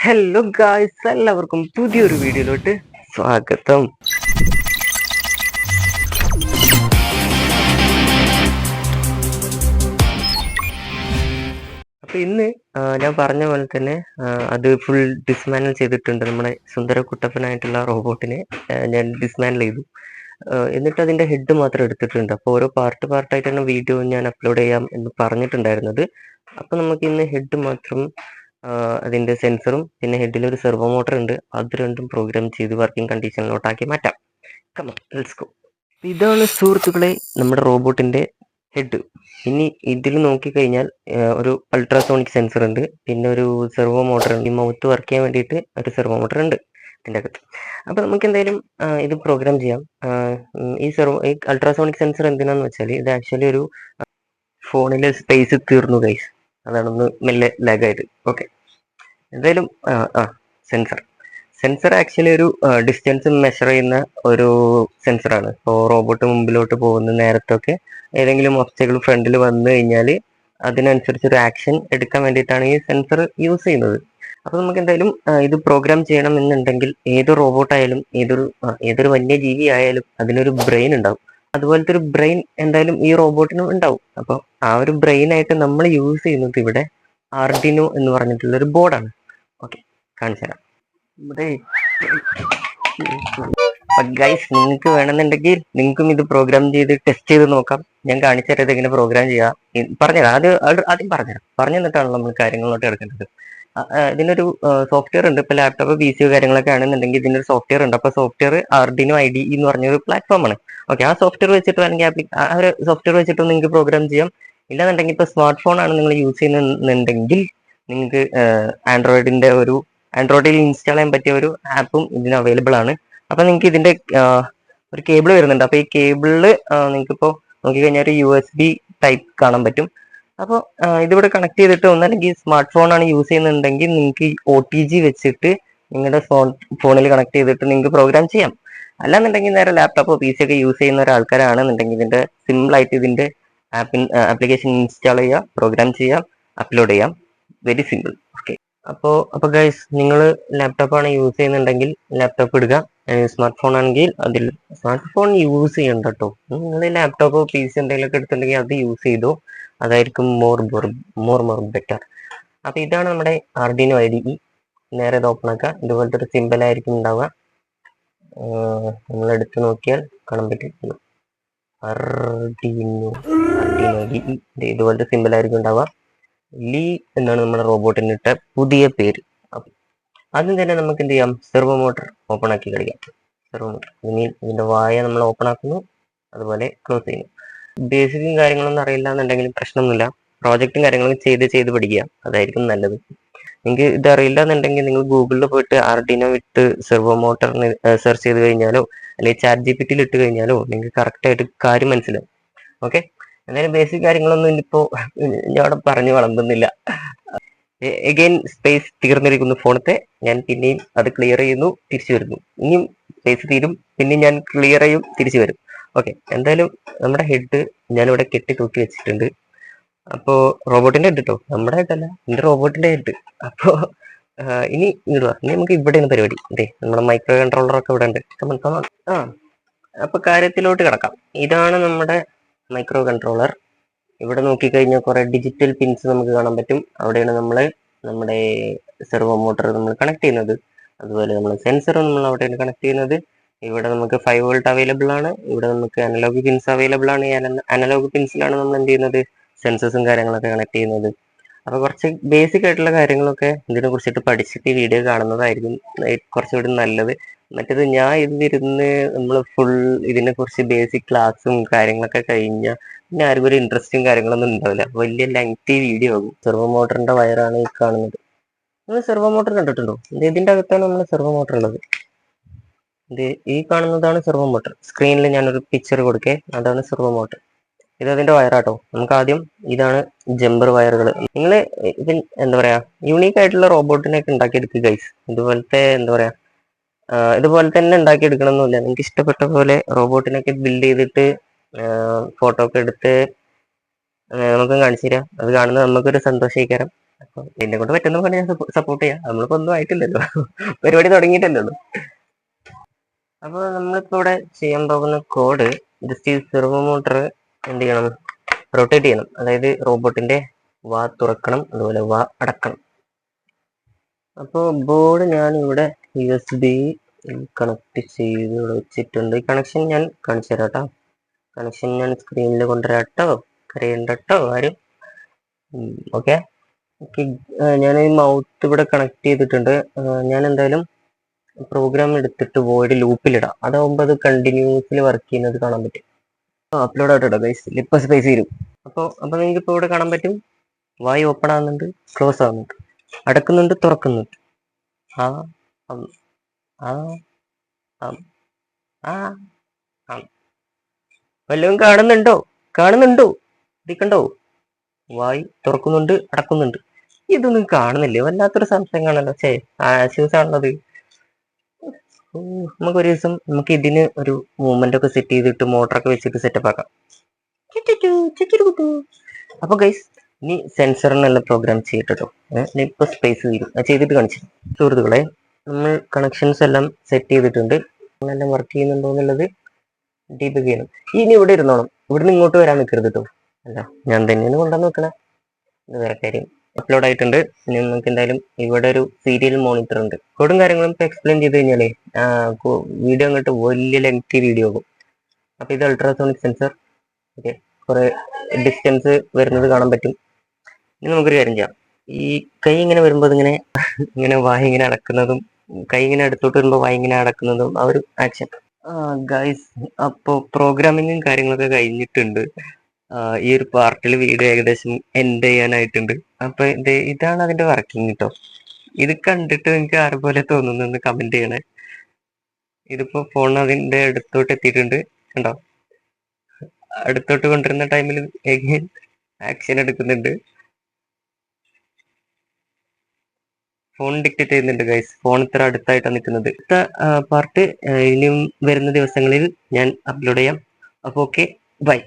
Hello guys, എല്ലാവർക്കും പുതിയൊരു വീഡിയോയിലോട്ട് സ്വാഗതം. അപ്പൊ ഇന്ന് ഞാൻ പറഞ്ഞ പോലെ തന്നെ അത് ഫുൾ ഡിസ്മാൻഡിൽ ചെയ്തിട്ടുണ്ട്. നമ്മുടെ സുന്ദര കുട്ടപ്പനായിട്ടുള്ള റോബോട്ടിനെ ഞാൻ ഡിസ്മാൻഡിൽ ചെയ്തു. എന്നിട്ട് അതിന്റെ ഹെഡ് മാത്രം എടുത്തിട്ടുണ്ട്. അപ്പോൾ ഓരോ പാർട്ടായിട്ടാണ് വീഡിയോ ഞാൻ അപ്ലോഡ് ചെയ്യാം എന്ന് പറഞ്ഞിട്ടുണ്ടായിരുന്നത്. അപ്പൊ നമുക്ക് ഇന്ന് ഹെഡ് മാത്രം, അതിന്റെ സെൻസറും പിന്നെ ഹെഡിൽ ഒരു സെർവോ മോട്ടർ ഉണ്ട്, അത് രണ്ടും പ്രോഗ്രാം ചെയ്ത് വർക്കിംഗ് കണ്ടീഷനിലോട്ടാക്കി മാറ്റാം. Come on, let's go. ഇതാണ് സുഹൃത്തുക്കളെ നമ്മുടെ റോബോട്ടിന്റെ ഹെഡ്. ഇനി ഇതിൽ നോക്കിക്കഴിഞ്ഞാൽ ഒരു അൾട്രാസോണിക് സെൻസർ ഉണ്ട്, പിന്നെ ഒരു സെർവോ മോട്ടർ ഉണ്ട്. ഈ മൗത്ത് വർക്ക് ചെയ്യാൻ വേണ്ടിയിട്ട് ഒരു സെർവോ മോട്ടർ ഉണ്ട് ഇതിൻ്റെ അകത്ത്. അപ്പൊ നമുക്ക് എന്തായാലും ഇത് പ്രോഗ്രാം ചെയ്യാം. ഈ അൾട്രാസോണിക് സെൻസർ എന്തിനാന്ന് വെച്ചാൽ, ഇത് ആക്ച്വലി ഒരു ഫോണിലെ സ്പേസ് തീർന്നു ഗൈസ്, അതാണൊന്ന് മെല്ലെ ലാഗായത്. ഓക്കെ, എന്തായാലും സെൻസർ ആക്ച്വലി ഒരു ഡിസ്റ്റൻസ് മെഷർ ചെയ്യുന്ന ഒരു സെൻസറാണ്. ഇപ്പോൾ റോബോട്ട് മുമ്പിലോട്ട് പോകുന്ന നേരത്തൊക്കെ ഏതെങ്കിലും ഒബ്സ്റ്റക്കിൾ ഫ്രണ്ടിൽ വന്നു കഴിഞ്ഞാൽ അതിനനുസരിച്ച് ഒരു ആക്ഷൻ എടുക്കാൻ വേണ്ടിയിട്ടാണ് ഈ സെൻസർ യൂസ് ചെയ്യുന്നത്. അപ്പോൾ നമുക്ക് എന്തായാലും ഇത് പ്രോഗ്രാം ചെയ്യണം എന്നുണ്ടെങ്കിൽ ഏത് റോബോട്ടായാലും ഏതൊരു വന്യജീവി ആയാലും അതിനൊരു ബ്രെയിൻ ഉണ്ടാവും. അതുപോലത്തെ ഒരു ബ്രെയിൻ എന്തായാലും ഈ റോബോട്ടിനും ഉണ്ടാവും. അപ്പോൾ ആ ഒരു ബ്രെയിൻ ആയിട്ട് നമ്മൾ യൂസ് ചെയ്യുന്നത് ഇവിടെ ആർഡിനോ എന്ന് പറഞ്ഞിട്ടുള്ള ഒരു ബോർഡാണ്. ഓക്കെ, കാണിച്ചു തരാം. ഗൈസ്, നിങ്ങൾക്ക് വേണമെന്നുണ്ടെങ്കിൽ നിങ്ങൾക്കും ഇത് പ്രോഗ്രാം ചെയ്ത് ടെസ്റ്റ് ചെയ്ത് നോക്കാം. ഞാൻ കാണിച്ചു തരാം എങ്ങനെ പ്രോഗ്രാം ചെയ്യാം. പറഞ്ഞുതരാം, ആദ്യം പറഞ്ഞു തന്നിട്ടാണ് നമ്മൾ കാര്യങ്ങളിലോട്ട് എടുക്കേണ്ടത്. ഇതിനൊരു സോഫ്റ്റ്വെയർ ഉണ്ട്. ഇപ്പൊ ലാപ്ടോപ്പ് PC കാര്യങ്ങളൊക്കെ ആണെന്നുണ്ടെങ്കിൽ ഇതിനൊരു സോഫ്റ്റ്വെയർ ഉണ്ട്. അപ്പൊ സോഫ്റ്റ്വെയർ ആർഡിനോ IDE എന്ന് പറഞ്ഞൊരു പ്ലാറ്റ്ഫോമാണ്. ഓക്കെ, ആ സോഫ്റ്റ്വെയർ വെച്ചിട്ട് അല്ലെങ്കിൽ ആ ഒരു സോഫ്റ്റ്വെയർ വെച്ചിട്ട് നിങ്ങൾക്ക് പ്രോഗ്രാം ചെയ്യാം. ഇല്ലാന്നുണ്ടെങ്കിൽ ഇപ്പൊ സ്മാർട്ട് ഫോൺ ആണ് നിങ്ങൾ യൂസ് ചെയ്യുന്നുണ്ടെങ്കിൽ നിങ്ങൾക്ക് ആൻഡ്രോയിഡിൽ ഇൻസ്റ്റാൾ ചെയ്യാൻ പറ്റിയ ഒരു ആപ്പും ഇതിന് അവൈലബിൾ ആണ്. അപ്പൊ നിങ്ങൾക്ക് ഇതിന്റെ ഒരു കേബിൾ വരുന്നുണ്ട്. അപ്പൊ ഈ കേബിളിൽ നിങ്ങൾക്കിപ്പോ നോക്കിക്കഴിഞ്ഞാൽ ഒരു USB ടൈപ്പ് കാണാൻ പറ്റും. അപ്പോൾ ഇതിവിടെ കണക്ട് ചെയ്തിട്ട്, ഒന്നല്ലെങ്കിൽ സ്മാർട്ട് ഫോൺ ആണ് യൂസ് ചെയ്യുന്നുണ്ടെങ്കിൽ നിങ്ങൾക്ക് OTG വെച്ചിട്ട് നിങ്ങളുടെ ഫോണിൽ കണക്ട് ചെയ്തിട്ട് നിങ്ങൾക്ക് പ്രോഗ്രാം ചെയ്യാം. അല്ലാന്നുണ്ടെങ്കിൽ നേരെ ലാപ്ടോപ്പോ PC ഒക്കെ യൂസ് ചെയ്യുന്ന ഒരാൾക്കാരാണെന്നുണ്ടെങ്കിൽ ഇതിന്റെ സിമ്പിൾ ആയിട്ട് ഇതിന്റെ ആപ്ലിക്കേഷൻ ഇൻസ്റ്റാൾ ചെയ്യുക, പ്രോഗ്രാം ചെയ്യാം, അപ്ലോഡ് ചെയ്യാം. Very simple. ഓക്കെ, അപ്പോൾ ഗൈസ്, നിങ്ങൾ ലാപ്ടോപ്പാണ് യൂസ് ചെയ്യുന്നുണ്ടെങ്കിൽ ലാപ്ടോപ്പ് എടുക്കുക. സ്മാർട്ട് ഫോൺ ആണെങ്കിൽ സ്മാർട്ട് ഫോൺ യൂസ് ചെയ്യണ്ട കേട്ടോ. നിങ്ങൾ ലാപ്ടോപ്പോ PC എന്തെങ്കിലുമൊക്കെ എടുത്തിട്ടുണ്ടെങ്കിൽ അത് യൂസ് ചെയ്തോ, അതായിരിക്കും മോർ ബെറ്റർ. അപ്പൊ ഇതാണ് നമ്മുടെ ആർഡിനോ IDE. നേരെ ഇത് ഓപ്പൺ ആക്കുക. ഇതുപോലത്തെ ഒരു സിമ്പിൾ ആയിരിക്കും ഉണ്ടാവുക. നമ്മൾ എടുത്ത് നോക്കിയാൽ കാണാൻ പറ്റും ആർഡിനോ IDE. ഇതുപോലത്തെ സിമ്പിൾ ആയിരിക്കും ഉണ്ടാവുക. ലീ എന്നാണ് നമ്മുടെ റോബോട്ടിന് ഇട്ട പുതിയ പേര്. ആദ്യം തന്നെ നമുക്ക് എന്ത് ചെയ്യാം, സെർവോ മോട്ടർ ഓപ്പൺ ആക്കി കളിക്കാം. സെർവോ മോട്ടർ ഇതിന്റെ വായ നമ്മൾ ഓപ്പൺ ആക്കുന്നു, അതുപോലെ ക്ലോസ് ചെയ്യുന്നു. ബേസിക്കും കാര്യങ്ങളൊന്നും അറിയില്ല എന്നുണ്ടെങ്കിലും പ്രശ്നമൊന്നുമില്ല. പ്രോജക്റ്റും കാര്യങ്ങളും ചെയ്ത് പഠിക്കുക, അതായിരിക്കും നല്ലത്. നിങ്ങൾക്ക് ഇത് അറിയില്ല എന്നുണ്ടെങ്കിൽ നിങ്ങൾ ഗൂഗിളിൽ പോയിട്ട് ആർഡിനോ വിട്ട് സെർവോ മോട്ടറിന് സെർച്ച് ചെയ്ത് കഴിഞ്ഞാലോ അല്ലെങ്കിൽ ChatGPT ഇട്ട് കഴിഞ്ഞാലോ നിങ്ങൾക്ക് കറക്റ്റായിട്ട് കാര്യം മനസ്സിലാവും. ഓക്കെ, എന്തായാലും ബേസിക് കാര്യങ്ങളൊന്നും ഇനിയിപ്പോ ഞാൻ അവിടെ പറഞ്ഞു വളമ്പുന്നില്ല. എഗെയിൻ സ്പേസ് തീർന്നിരിക്കുന്നു ഫോണത്തെ. ഞാൻ പിന്നെയും അത് ക്ലിയർ ചെയ്യുന്നു, തിരിച്ചു വരുന്നു. ഇനിയും സ്പേസ് തീരും, പിന്നെ ഞാൻ ക്ലിയർ ചെയ്യും, തിരിച്ചു വരും. ഓക്കെ, എന്തായാലും നമ്മുടെ ഹെഡ് ഞാനിവിടെ കെട്ടി തൂക്കി വെച്ചിട്ടുണ്ട്. അപ്പോ റോബോട്ടിന്റെ ഹെഡ് കേട്ടോ, നമ്മുടെ ഹെഡല്ല, എന്റെ റോബോട്ടിന്റെ ഹെഡ്. അപ്പോ ഇനി ഇടുക. ഇനി നമുക്ക് ഇവിടെയാണ് പരിപാടി. അതെ, നമ്മുടെ മൈക്രോ കൺട്രോളറൊക്കെ ഇവിടെ ഉണ്ട്. കമൺ. അപ്പൊ കാര്യത്തിലോട്ട് കിടക്കാം. ഇതാണ് നമ്മുടെ മൈക്രോ കൺട്രോളർ. ഇവിടെ നോക്കിക്കഴിഞ്ഞാൽ കുറെ ഡിജിറ്റൽ പിൻസ് നമുക്ക് കാണാൻ പറ്റും. അവിടെയാണ് നമ്മുടെ സെർവോ മോട്ടർ നമ്മൾ കണക്ട് ചെയ്യുന്നത്. അതുപോലെ നമ്മൾ സെൻസർ നമ്മൾ അവിടെയാണ് കണക്ട് ചെയ്യുന്നത്. ഇവിടെ നമുക്ക് 5 വോൾട്ട് അവൈലബിൾ ആണ്. ഇവിടെ നമുക്ക് അനലോഗ് പിൻസ് അവൈലബിൾ ആണ്. അനലോഗ് പിൻസിലാണ് നമ്മൾ എന്ത് ചെയ്യുന്നത്, സെൻസേഴ്സും കാര്യങ്ങളൊക്കെ കണക്ട് ചെയ്യുന്നത്. അപ്പൊ കുറച്ച് ബേസിക് ആയിട്ടുള്ള കാര്യങ്ങളൊക്കെ ഇതിനെ കുറിച്ചിട്ട് പഠിച്ചിട്ട് വീഡിയോ കാണുന്നതായിരിക്കും കുറച്ചുകൂടി നല്ലത്. മറ്റേത് ഞാൻ ഇതിരുന്ന് നമ്മൾ ഫുൾ ഇതിനെ കുറിച്ച് ബേസിക് ക്ലാസ്സും കാര്യങ്ങളൊക്കെ കഴിഞ്ഞാൽ പിന്നെ ആർക്കും ഒരു ഇൻട്രസ്റ്റും കാര്യങ്ങളൊന്നും ഉണ്ടാവില്ല. വലിയ ലെങ്തി വീഡിയോ ആകും. സെർവോ മോട്ടറിന്റെ വയറാണ് ഈ കാണുന്നത്. നിങ്ങൾ സെർവോ മോട്ടർ കണ്ടിട്ടുണ്ടോ? ഇതിന്റെ അകത്താണ് നമ്മൾ സെർവോ മോട്ടർ ഉള്ളത്. ഈ കാണുന്നതാണ് സെർവോ മോട്ടർ. സ്ക്രീനിൽ ഞാനൊരു പിക്ചർ കൊടുക്കേ, അതാണ് സെർവോ മോട്ടർ. ഇത് അതിന്റെ വയറാട്ടോ. നമുക്ക് ആദ്യം ഇതാണ് ജമ്പർ വയറുകൾ. നിങ്ങൾ ഇതിൽ എന്താ പറയാ, യൂണീക്ക് ആയിട്ടുള്ള റോബോട്ടിനെയൊക്കെ ഉണ്ടാക്കിയെടുക്കുക ഗൈസ്. ഇതുപോലത്തെ എന്താ പറയാ, ഇതുപോലെ തന്നെ ഉണ്ടാക്കിയെടുക്കണമെന്നില്ല. നിങ്ങൾക്ക് ഇഷ്ടപ്പെട്ട പോലെ റോബോട്ടിനൊക്കെ ബിൽഡ് ചെയ്തിട്ട് ഫോട്ടോ ഒക്കെ എടുത്ത് നമുക്ക് കാണിച്ചു തരാം. അത് കാണുന്നത് നമുക്കൊരു സന്തോഷിക്കാരം. അപ്പൊ എന്നെ കൊണ്ട് പറ്റുന്ന പോലെ ഞാൻ സപ്പോർട്ട് ചെയ്യാം. നമ്മളിപ്പോ ഒന്നും ആയിട്ടില്ലല്ലോ, പരിപാടി തുടങ്ങിയിട്ടല്ലോ. അപ്പൊ നമ്മളിപ്പോ ഇവിടെ ചെയ്യാൻ പോകുന്ന കോഡ് ജസ്റ്റ് ഈ സെർവോ മോട്ടർ എന്ത് ചെയ്യണം, റൊട്ടേറ്റ് ചെയ്യണം. അതായത് റോബോട്ടിന്റെ വാ തുറക്കണം, അതുപോലെ വാ അടക്കണം. അപ്പോൾ ബോർഡ് ഞാൻ ഇവിടെ USB കണക്ട് ചെയ്ത് വെച്ചിട്ടുണ്ട്. ഈ കണക്ഷൻ ഞാൻ കാണിച്ചു തരാം കേട്ടോ. കണക്ഷൻ ഞാൻ സ്ക്രീനിൽ കൊണ്ടുവരാട്ടോ, കരയണ്ടട്ടോ ആരും. Okay okay. ഞാൻ ഈ മൗത്ത് ഇവിടെ കണക്ട് ചെയ്തിട്ടുണ്ട്. ഞാൻ എന്തായാലും പ്രോഗ്രാം എടുത്തിട്ട് വോയിഡ് ലൂപ്പിലിടാം. അതാവുമ്പോൾ അത് കണ്ടിന്യൂസിൽ വർക്ക് ചെയ്യുന്നത് കാണാൻ പറ്റും. അപ്ലോഡ് ആയിട്ടോ ഗൈസ്, ഇപ്പൊ സ്പേസ് വരും. അപ്പോൾ നിങ്ങൾക്ക് ഇപ്പോൾ ഇവിടെ കാണാൻ പറ്റും, വായി ഓപ്പൺ ആകുന്നുണ്ട്, ക്ലോസ് ആകുന്നുണ്ട്, അടക്കുന്നുണ്ട്, തുറക്കുന്നുണ്ട്. ആ ആ ആ ആ വല്ലതും കാണുന്നുണ്ടോ? ഇരിക്കണ്ടോ? വായി തുറക്കുന്നുണ്ട്, അടക്കുന്നുണ്ട്. ഇതൊന്നും കാണുന്നില്ലേ? വല്ലാത്തൊരു സംശയം കാണല്ലോ. ആശ്വാസം ആണത്. നമുക്ക് ഒരു ദിവസം നമുക്ക് ഇതിന് ഒരു മൂവ്മെന്റ് ഒക്കെ സെറ്റ് ചെയ്തിട്ട് മോട്ടറൊക്കെ വെച്ചിട്ട് സെറ്റപ്പ് ആക്കാം. അപ്പൊ ഗൈസ്, ഇനി സെൻസറിനുള്ള പ്രോഗ്രാം ചെയ്തിട്ടോ. ഇപ്പൊ സ്പേസ് തീരും, ചെയ്തിട്ട് കാണിച്ചു. സുഹൃത്തുക്കളെ, നമ്മൾ കണക്ഷൻസ് എല്ലാം സെറ്റ് ചെയ്തിട്ടുണ്ട്. എല്ലാം വർക്ക് ചെയ്യുന്നുണ്ടോ എന്നുള്ളത് ഡീബഗ് ചെയ്യണം. ഇനി ഇവിടെ ഇരുന്നോണം, ഇവിടുന്ന് ഇങ്ങോട്ട് വരാൻ നിൽക്കരുത് കേട്ടോ. അല്ല, ഞാൻ തന്നെയാണ് കൊണ്ടുവന്ന് വെക്കണേ. ഇത് വേറെ കാര്യം. അപ്ലോഡ് ആയിട്ടുണ്ട്. ഇനി നമുക്ക് എന്തായാലും ഇവിടെ ഒരു സീരിയൽ മോണിറ്റർ ഉണ്ട്. കോഡും കാര്യങ്ങളും ഇപ്പൊ എക്സ്പ്ലെയിൻ ചെയ്ത് കഴിഞ്ഞാലേ വീഡിയോ അങ്ങോട്ട് വലിയ ലെങ്തി വീഡിയോ ആകും. അപ്പൊ ഇത് അൾട്രാസോണിക് സെൻസർ. ഓക്കെ, കുറെ ഡിസ്റ്റൻസ് വരുന്നത് കാണാൻ പറ്റും. ഇനി നമുക്കൊരു കാര്യം ചെയ്യാം. ഈ കൈ ഇങ്ങനെ വരുമ്പോൾ ഇങ്ങനെ ഇങ്ങനെ വായി ഇങ്ങനെ അടക്കുന്നതും, കൈ ഇങ്ങനെ അടുത്തോട്ട് വരുമ്പോൾ വായി ഇങ്ങനെ അടക്കുന്നതും ആ ഒരു ആക്ഷൻ. ഗൈസ്, അപ്പോ പ്രോഗ്രാമിങ്ങും കാര്യങ്ങളൊക്കെ കഴിഞ്ഞിട്ടുണ്ട്. ഈ ഒരു പാർട്ടിൽ വീഡിയോ ഏകദേശം എൻഡ് ചെയ്യാനായിട്ടുണ്ട്. അപ്പൊ ഇതാണ് അതിന്റെ വർക്കിംഗ് കേട്ടോ. ഇത് കണ്ടിട്ട് നിങ്ങൾക്ക് ആരെ പോലെ തോന്നുന്നു കമന്റ് ചെയ്യണേ. ഇതിപ്പോ ഫോൺ അതിന്റെ അടുത്തോട്ട് എത്തിയിട്ടുണ്ട്, കണ്ടോ? അടുത്തോട്ട് കൊണ്ടുവരുന്ന ടൈമിൽ ആക്ഷൻ എടുക്കുന്നുണ്ട്. ഫോൺ ഡിക്റ്റേറ്റ് ചെയ്യുന്നുണ്ട് ഗൈസ്. ഫോൺ ഇത്ര അടുത്തായിട്ടാണ് നിൽക്കുന്നത്. അടുത്ത പാർട്ട് ഇനിയും വരുന്ന ദിവസങ്ങളിൽ ഞാൻ അപ്ലോഡ് ചെയ്യാം. അപ്പൊ ഓക്കെ, ബൈ.